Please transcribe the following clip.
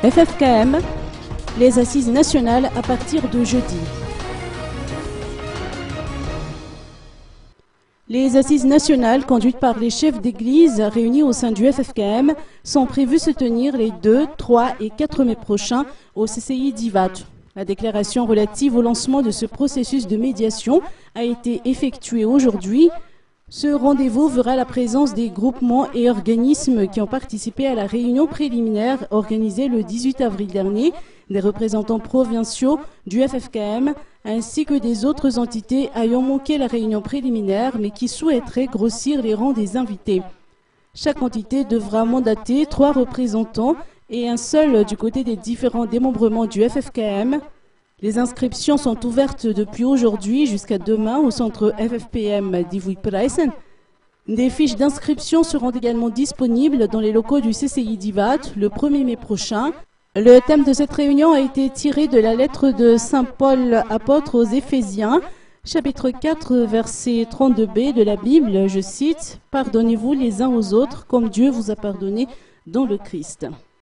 FFKM, les assises nationales à partir de jeudi. Les assises nationales conduites par les chefs d'église réunis au sein du FFKM sont prévues se tenir les 2, 3 et 4 mai prochains au CCI d'Ivat. La déclaration relative au lancement de ce processus de médiation a été effectuée aujourd'hui. Ce rendez-vous verra la présence des groupements et organismes qui ont participé à la réunion préliminaire organisée le 18 avril dernier, des représentants provinciaux du FFKM, ainsi que des autres entités ayant manqué la réunion préliminaire mais qui souhaiteraient grossir les rangs des invités. Chaque entité devra mandater 3 représentants et un seul du côté des différents démembrements du FFKM. Les inscriptions sont ouvertes depuis aujourd'hui jusqu'à demain au centre FFPM d'Ivui-Preisen. Des fiches d'inscription seront également disponibles dans les locaux du CCI d'Ivat le 1er mai prochain. Le thème de cette réunion a été tiré de la lettre de Saint Paul apôtre aux Éphésiens, chapitre 4, verset 32b de la Bible, je cite « Pardonnez-vous les uns aux autres comme Dieu vous a pardonné dans le Christ ».